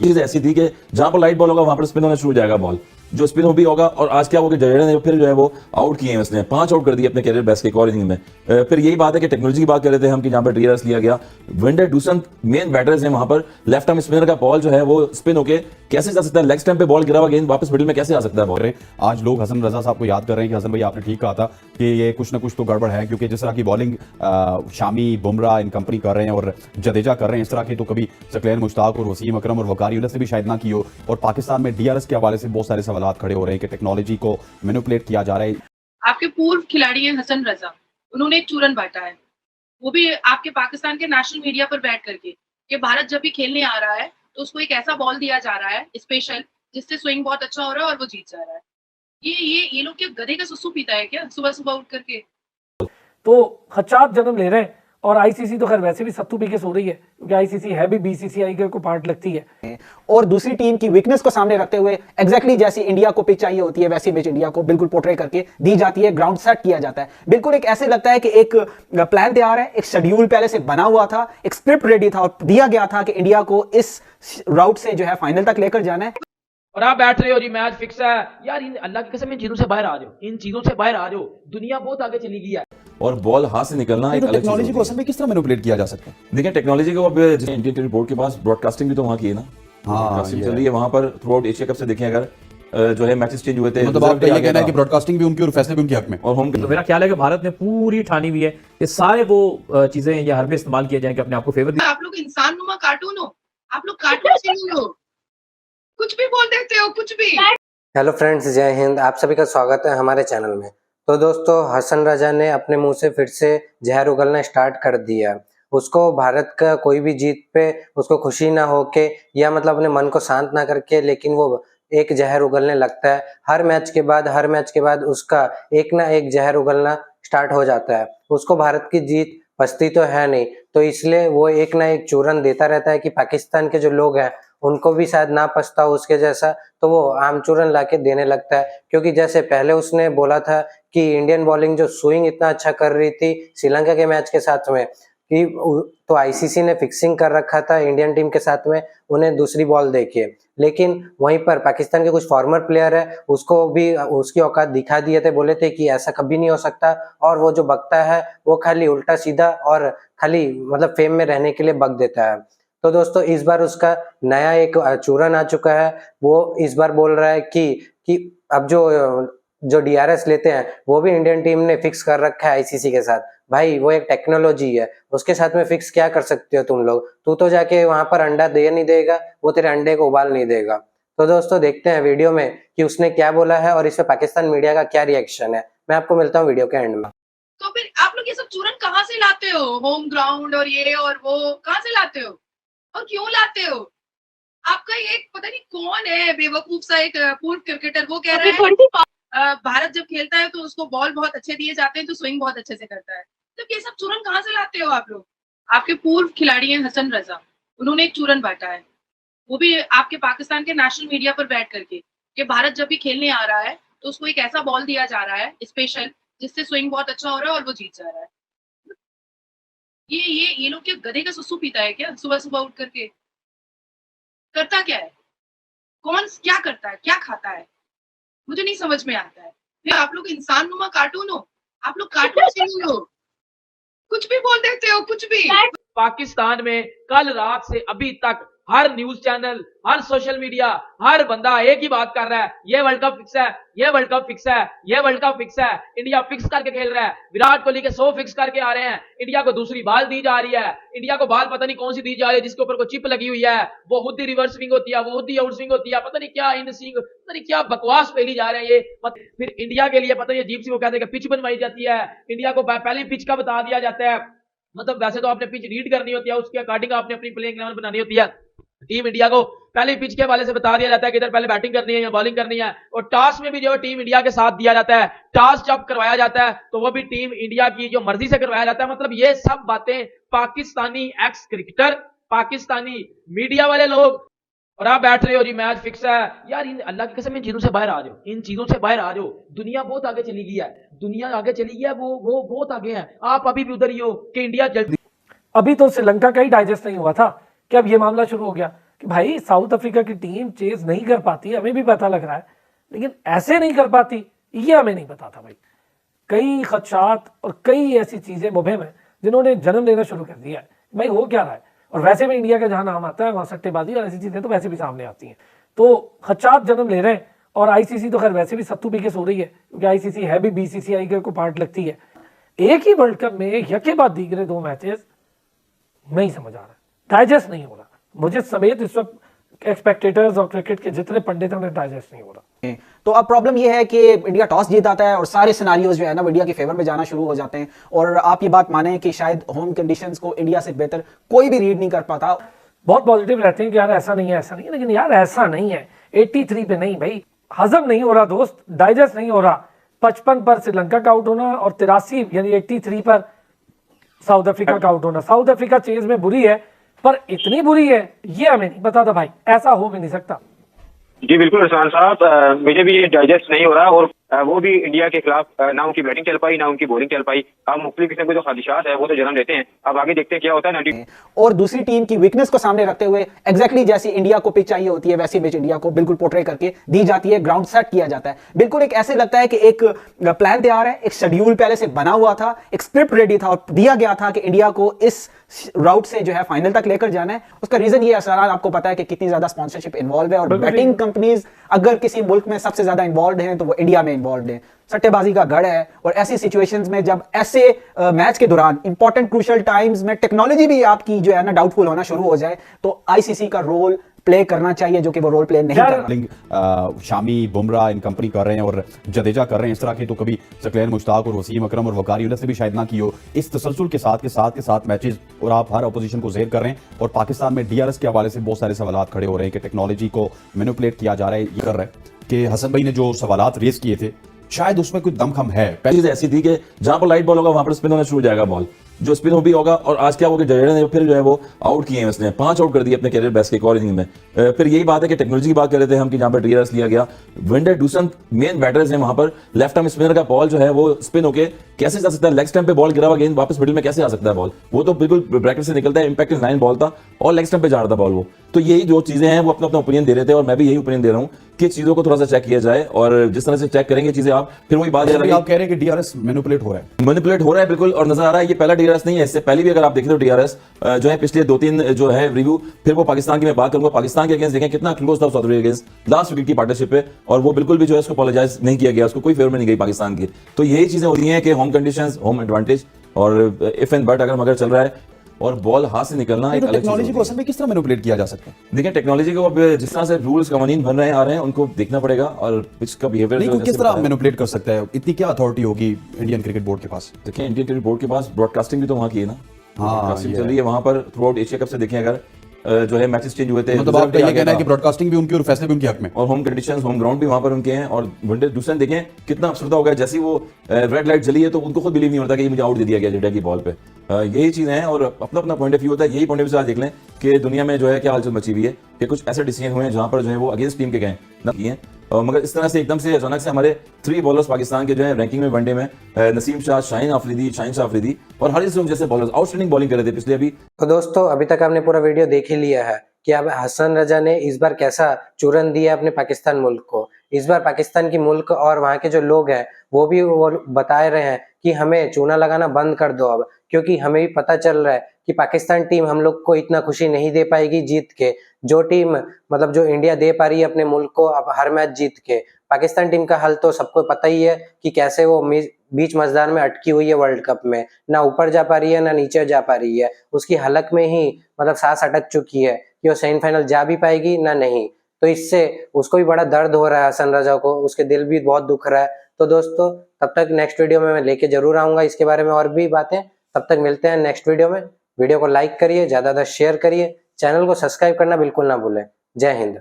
चीज ऐसी थी कि जहां पर लाइट बॉल होगा वहां पर स्पिन होना शुरू हो जाएगा बॉल, जो स्पिन भी होगा। और आज क्या होगा, जडेजा ने फिर जो है वो आउट किए हैं, उसने 5 आउट कर दिए अपने कैरियर बेस्ट के एक और इनिंग में। फिर यही बात है कि टेक्नोलॉजी की बात कर रहे थे हम कि जहां पर ड्रीयर्स लिया गया, विंडर डूसन मेन बैटर्स हैं वहां पर। लेफ्ट आर्म स्पिनर का बॉल जो है वो स्पिन होके कैसे जा सकता है, लेग स्टंप पे बॉल गिरा हुआ गेंद वापस मिडिल में कैसे आ सकता है बॉल। आज लोग हसन रजा साहब को याद कर रहे हैं कि हसन भाई आपने ठीक कहा था कि ये कुछ ना कुछ तो गड़बड़ है, क्योंकि जिस तरह की बॉलिंग शामी, बुमराह इन कंपनी कर रहे हैं और जडेजा कर रहे हैं, इस तरह की तो कभी सकलैन मुश्ताक और वसीम अकरम और वकार यूनिस ने भी शायद ना की हो। और पाकिस्तान में डीआरएस के हवाले से बहुत सारे सवाल खड़े हो रहे हैं कि टेक्नोलॉजी को मैनिपुलेट किया जा रहा है। आपके पूर्व खिलाड़ी हैं हसन रजा, उन्होंने एक चूरन बांटा है, वो भी आपके पाकिस्तान के नेशनल मीडिया पर बैठ करके कि भारत जब भी खेलने आ रहा है तो उसको एक ऐसा बॉल दिया जा रहा है स्पेशल, जिससे स्विंग बहुत अच्छा हो रहा है और वो जीत जा रहा है। ये लोग क्या गधे का सुसु पीता है क्या सुबह सुबह उठ करके? तो खदशात जन्म ले रहे हैं। और आईसीसी तो खैर वैसे भी सत्तू पी के सो रही है, क्योंकि आईसीसी है भी बीसीसीआई के को पार्ट लगती है। और दूसरी टीम की वीकनेस को सामने रखते हुए एग्जैक्टली जैसी इंडिया को पिच चाहिए होती है वैसी पिच इंडिया को बिल्कुल पोर्ट्रे करके दी जाती है, ग्राउंड सेट किया जाता है। बिल्कुल एक ऐसे लगता है कि एक प्लान तैयार है, एक शेड्यूल पहले से बना हुआ था, एक स्क्रिप्ट रेडी था और दिया गया था कि इंडिया को इस राउट से जो है फाइनल तक लेकर जाना है। और आप बैठ रहे हो जी मैच फिक्स है यार, इन अल्लाह की कसम इन चीजों से बाहर आ जाओ, इन चीजों से बाहर आ जाओ, दुनिया बहुत आगे चली गई है। और बॉल हाथ से निकलना एक अलग टेक्नोलॉजी को असल में किस तरह मैनिपुलेट किया जा सकता है? देखिए टेक्नोलॉजी को अब इंडियन क्रिकेट बोर्ड के पास ब्रॉडकास्टिंग भी तो वहां की है ना, ब्रॉडकास्टिंग चल रही है वहां पर थ्रू आउट एशिया कप से। देखें अगर जो है मैचेस चेंज हुए थे, मतलब आपका ये कहना है कि ब्रॉडकास्टिंग भी उनकी और फैसले भी उनके हक में। और होम तो मेरा ख्याल है कि भारत ने पूरी ठानी हुई है कि सारे वो चीजें या हरबे इस्तेमाल किए जाएं कि अपने आप को फेवर। आप लोग इंसान नुमा कार्टून हो, आप लोग कार्टून से नहीं हो, कुछ भी बोल देते हो कुछ भी। हेलो फ्रेंड्स, जय हिंद। आप सभी का स्वागत है हमारे चैनल में। तो दोस्तों, हसन रजा ने अपने मुंह से फिर से जहर उगलना स्टार्ट कर दिया। उसको भारत का कोई भी जीत पे उसको खुशी ना होके या मतलब अपने मन को शांत ना करके, लेकिन वो एक जहर उगलने लगता है। हर मैच के बाद उसका एक ना एक जहर उगलना स्टार्ट हो जाता है। उसको भारत की जीत पछती तो है नहीं, तो इसलिए वो एक ना एक चूरन देता रहता है कि पाकिस्तान के जो लोग हैं उनको भी शायद ना पछता हो उसके जैसा, तो वो आम चूरन लाके देने लगता है। क्योंकि जैसे पहले उसने बोला था कि इंडियन बॉलिंग जो स्विंग इतना अच्छा कर रही थी श्रीलंका के मैच के साथ में, कि तो आईसीसी ने फिक्सिंग कर रखा था इंडियन टीम के साथ में उन्हें दूसरी बॉल देके। लेकिन वहीं पर पाकिस्तान के कुछ फॉर्मर प्लेयर है उसको भी उसकी औकात दिखा दिए थे, बोले थे कि ऐसा कभी नहीं हो सकता। और वो जो बकता है वो खाली उल्टा सीधा और खाली मतलब फेम में रहने के लिए बक देता है। तो दोस्तों, इस बार उसका नया एक चूरन आ चुका है। वो इस बार बोल रहा है कि अब जो डीआरएस लेते हैं वो भी इंडियन टीम ने फिक्स कर रखा है आईसीसी के साथ। भाई वो एक टेक्नोलॉजी है, उसके साथ में फिक्स क्या कर सकते हो तुम लोग? तू तो जाके वहां पर अंडा दे नहीं देगा, वो तेरे अंडे को उबाल नहीं देगा। तो दोस्तों, देखते हैं वीडियो में कि उसने क्या बोला है और इस पे पाकिस्तान मीडिया का क्या रिएक्शन है। मैं आपको मिलता हूँ वीडियो के एंड में। तो फिर आप लोग ये सब चूरन कहाँ से लाते हो? होम ग्राउंड और ये और वो कहाँ से लाते हो और क्यों लाते हो? आपका एक पता नहीं कौन है बेवकूफ सा एक पूर्व क्रिकेटर, वो कह रहा है भारत जब खेलता है तो उसको बॉल बहुत अच्छे दिए जाते हैं तो स्विंग बहुत अच्छे से करता है। तो ये सब चूरन कहाँ से लाते हो आप लोग? आपके पूर्व खिलाड़ी हैं हसन रजा, उन्होंने एक चूरन बांटा है, वो भी आपके पाकिस्तान के नेशनल मीडिया पर बैठ करके कि भारत जब भी खेलने आ रहा है तो उसको एक ऐसा बॉल दिया जा रहा है स्पेशल, जिससे स्विंग बहुत अच्छा हो रहा है और वो जीत जा रहा है। ये लोग क्या गधे का सुसु पीता है क्या सुबह सुबह उठ करके? करता क्या है? कौन क्या करता है, क्या खाता है, मुझे नहीं समझ में आता है। फिर आप लोग इंसान नुमा कार्टून हो, आप लोग कार्टून से नहीं हो, कुछ भी बोल देते हो कुछ भी। पाकिस्तान में कल रात से अभी तक हर न्यूज चैनल, हर सोशल मीडिया, हर बंदा एक ही बात कर रहा है, ये वर्ल्ड कप फिक्स है, ये वर्ल्ड कप फिक्स है, ये वर्ल्ड कप फिक्स है। इंडिया फिक्स करके खेल रहा है, विराट कोहली के 100 फिक्स करके आ रहे हैं। इंडिया को दूसरी बाल दी जा रही है, इंडिया को बाल पता नहीं कौन सी दी जा रही है जिसके ऊपर को चिप लगी हुई है, वो खुद ही रिवर्स स्विंग होती है, वो खुद ही आउट स्विंग होती है, पता नहीं क्या इन स्विंग, पता नहीं क्या बकवास फैली जा रहे हैं ये। फिर इंडिया के लिए पता नहीं अजीब सी वो कहते हैं पिच बनवाई जाती है, इंडिया को पहले पिच का बता दिया जाता है। मतलब वैसे तो आपने पिच रीड करनी होती है, उसके अकॉर्डिंग आपने अपनी प्लेइंग 11 बनानी होती है। टीम इंडिया को पहले पिच के हवाले से बता दिया जाता है कि इधर पहले बैटिंग करनी है या बॉलिंग करनी है। और टॉस में भी जो टीम इंडिया के साथ दिया जाता है, टॉस जब करवाया जाता है तो वो भी टीम इंडिया की जो मर्जी से करवाया जाता है। मतलब ये सब बातें Pakistani x cricketer, Pakistani media वाले लोग, और आप बैठ रहे हो जी मैच फिक्स है यार, इन अल्लाह की कसम इन चीजों से बाहर आ जाओ, इन चीजों से बाहर आ जाओ, दुनिया बहुत आगे चली गई है, दुनिया आगे चली गई है, वो बहुत आगे है। आप अभी भी उधर ही हो कि इंडिया जल्दी। अभी तो श्रीलंका का ही डाइजेस्ट नहीं हुआ था कि अब ये मामला शुरू हो गया। कि भाई साउथ अफ्रीका की टीम चेज नहीं कर पाती, हमें भी पता लग रहा है, लेकिन ऐसे नहीं कर पाती ये हमें नहीं पता था भाई। कई खदशात और कई ऐसी चीजें मुबहम है जिन्होंने जन्म लेना शुरू कर दिया है भाई हो क्या रहा है। और वैसे भी इंडिया का जहां नाम आता है वहां सट्टेबाजी और ऐसी चीजें तो वैसे भी सामने आती हैं, तो खदशात जन्म ले रहे हैं। और आईसीसी तो खैर वैसे भी सत्तू पी के सो रही है, क्योंकि आईसीसी है भी बीसीसीआई के को पार्ट लगती है। एक ही वर्ल्ड कप में यके बाद दीगरे 2 मैचेस नहीं समझ आ रहा, डाइजेस्ट नहीं हो रहा, मुझे समेत इस वक्त एक्सपेक्टेटर्स और क्रिकेट के जितने पंडित हैं उन्हें डाइजेस्ट नहीं हो रहा। तो अब प्रॉब्लम यह है कि इंडिया टॉस जीत आता है और सारे सिनारियोज जो है ना वो इंडिया के फेवर में जाना शुरू हो जाते हैं। और आप ये बात माने कि शायद होम कंडीशंस को इंडिया से बेहतर कोई भी रीड नहीं कर पाता। बहुत पॉजिटिव रहते हैं कि यार ऐसा नहीं है ऐसा नहीं है, लेकिन यार ऐसा नहीं है। 83 पे नहीं भाई, हजम नहीं हो रहा दोस्त, डाइजेस्ट नहीं हो रहा। 55 पर श्रीलंका का आउट होना और 83 यानी 83 पर साउथ अफ्रीका का आउट होना। साउथ अफ्रीका चेज में बुरी है, पर इतनी बुरी है ये हमें नहीं पता था भाई, ऐसा हो भी नहीं सकता। जी बिल्कुल इरफान साहब, मुझे भी ये डाइजेस्ट नहीं हो रहा। और वो भी इंडिया के खिलाफ ना उनकी बैटिंग चल पाई ना उनकी बॉलिंग चल पाई। अब मुख्तलिफ किस्म के जो ख्वाहिशात है वो तो जन्म लेते हैं। अब आगे देखते हैं क्या होता है। और दूसरी टीम की वीकनेस को सामने रखते हुए एग्जैक्टली जैसी इंडिया को पिच चाहिए होती है वैसी पिच इंडिया को बिल्कुल पोर्ट्रे करके दी जाती है, ग्राउंड सेट किया जाता है। बिल्कुल एक ऐसे लगता है कि एक प्लान तैयार है, एक शेड्यूल पहले से बना हुआ था, एक स्क्रिप्ट रेडी था और दिया गया था कि इंडिया को इस राउट से जो है फाइनल तक लेकर जाना है। उसका रीजन ये असरार आपको पता है कि कितनी ज्यादा स्पॉन्सरशिप इन्वॉल्व है और बैटिंग कंपनीज अगर किसी मुल्क में सबसे ज्यादा इन्वॉल्व हैं तो वो इंडिया में इन्वॉल्व है। सट्टेबाजी का गढ़ है और ऐसी सिचुएशंस में जब ऐसे मैच के दौरान इंपॉर्टेंट क्रूशियल टाइम्स में टेक्नोलॉजी भी आपकी जो है ना डाउटफुल होना शुरू हो जाए तो आईसीसी का रोल प्ले करना चाहिए, जो कि वो रोल प्ले नहीं कर रहा। शामी बुमराह इन कंपनी कर रहे हैं और जडेजा कर रहे हैं, इस तरह की तो कभी सकलैन मुश्ताक और वसीम अकरम और वकार यूनिस से भी शायद ना की हो। इस तसलसल के साथ मैचेस और आप हर अपोजिशन को ज़ेर कर रहे हैं। और पाकिस्तान में डीआरएस के हवाले से बहुत सारे सवाल खड़े हो रहे हैं कि टेक्नोलॉजी को मैनिपुलेट किया जा रहा है। ये कर रहा है कि हसन भाई ने जो सवाल रेस किए थे शायद उसमें कुछ दमखम है। पहली चीज ऐसी थी कि जहां पर लाइट बॉल होगा वहां पर स्पिन होना शुरू हो जाएगा बॉल, जो स्पिन भी होगा। और आज क्या होगा, जडेजा ने फिर जो है वो आउट किए हैं, उसने 5 आउट कर दिए अपने कैरियर बेस्ट के एक और इनिंग में। फिर यही बात है कि टेक्नोलॉजी की बात कर रहे थे हम कि जहां पर डीआरएस लिया गया, विंडर डूसन मेन बैटर्स हैं वहां पर। लेफ्ट आर्म स्पिनर का बॉल जो है वो स्पिन होके कैसे जा सकता है, लेग स्टंप पे बॉल गिरा हुआ गेंद वापस मिडिल में कैसे आ सकता है बॉल, वो तो बिल्कुल ब्रैकेट से निकलता है। इंपैक्ट लाइन बॉल था और लेग स्टंप पे जा रहा था बॉल वो। तो यही जो चीजें हैं वो अपना अपना ओपिनियन दे रहे थे और मैं भी यही ओपिनियन दे रहा हूं कि चीजों को थोड़ा सा चेक किया जाए। और जिस तरह से चेक करेंगे चीजें आप, फिर वही बात आप कह रहे हैं कि डीआरएस मैनिपुलेट हो रहा है बिल्कुल। और नजर आ रहा है ये पहला डीआरएस नहीं है, इससे पहले भी अगर आप देखें तो डीआरएस जो है पिछले 2-3 जो है रिव्यू, फिर वो पाकिस्तान की मैं बात करूंगा, पाकिस्तान के अगेंस्ट देखें कितना क्लोज था साउथ अफ्रीका के अगेंस्ट लास्ट विकेट की पार्टनरशिप पे, और वो बिल्कुल भी जो है उसको अपोलोजाइज नहीं किया गया, उसको कोई फेवर में नहीं गई पाकिस्तान की। तो यही चीजें होती हैं कि होम कंडीशंस, होम एडवांटेज और इफ एंड बट अगर मगर चल रहा है और बॉल हाथ से निकलना एक अलग टेक्नोलॉजी को असल में किस तरह मैनिपुलेट किया जा सकता है। देखिए टेक्नोलॉजी को अब जिस तरह से रूल्स कवानीन बन रहे हैं आ रहे हैं उनको देखना पड़ेगा और पिच का बिहेवियर नहीं, किस तरह मैनिपुलेट कर सकता है, इतनी क्या अथॉरिटी होगी इंडियन क्रिकेट बोर्ड के पास। देखिए इंडियन क्रिकेट बोर्ड के पास ब्रॉडकास्टिंग भी तो वहां की है ना, ब्रॉडकास्टिंग ये चल रही है वहां पर थ्रू आउट एशिया कप से। देखें अगर जो है मैचेस चेंज हुए थे, मतलब आपका ये कहना है कि ब्रॉडकास्टिंग भी उनकी और फैसले भी उनके हक में, और होम कंडीशंस, होम ग्राउंड भी वहां पर उनके हैं। और विंडर दूसरे देखें कितना अफसरदा हो गया, जैसे वो रेड लाइट जली है तो उनको खुद बिलीव नहीं होता कि मुझे आउट दे दिया गया जडेजा की बॉल पे। यही चीजें हैं और अपना अपना पॉइंट ऑफ व्यू होता है। यही पॉइंट ऑफ व्यू से आज देख लें कि दुनिया में जो है क्या हलचल मची हुई है कि कुछ ऐसे डिसीजन हुए हैं जहां पर जो है वो अगेंस्ट टीम के गए ना किए, मगर इस तरह से एकदम से अचानक से हमारे 3 बॉलर्स पाकिस्तान के जो है रैंकिंग में वनडे में नसीम शाह, शाहीन अफरीदी और हारिस रऊफ जैसे बॉलर्स आउटस्टैंडिंग बॉलिंग कर रहे थे पिछले अभी। तो दोस्तों अभी तक आपने पूरा वीडियो देख ही लिया है कि अब हसन रजा ने इस बार कैसा चूरन दिया अपने पाकिस्तान मुल्क को। इस बार पाकिस्तान की मुल्क और वहाँ के जो लोग हैं वो भी वो बता रहे हैं कि हमें चूना लगाना बंद कर दो अब, क्योंकि हमें भी पता चल रहा है कि पाकिस्तान टीम हम लोग को इतना खुशी नहीं दे पाएगी जीत के। जो टीम मतलब जो इंडिया दे पा रही है अपने मुल्क को अब हर मैच जीत के, पाकिस्तान टीम का हल तो सबको पता ही है कि कैसे वो बीच मजदार में अटकी हुई है वर्ल्ड कप में, ना ऊपर जा पा रही है ना नीचे जा पा रही है। उसकी हलक में ही मतलब सांस अटक चुकी है कि वो सेमीफाइनल जा भी पाएगी ना नहीं। तो इससे उसको भी बड़ा दर्द हो रहा है हसन रजा को, उसके दिल भी बहुत दुख रहा है। तो दोस्तों तब तक नेक्स्ट वीडियो में मैं लेके जरूर आऊंगा इसके बारे में और भी बातें। तब तक मिलते हैं नेक्स्ट वीडियो में। वीडियो को लाइक करिए, ज्यादा शेयर करिए, चैनल को सब्सक्राइब करना बिल्कुल ना भूलें। जय हिंद।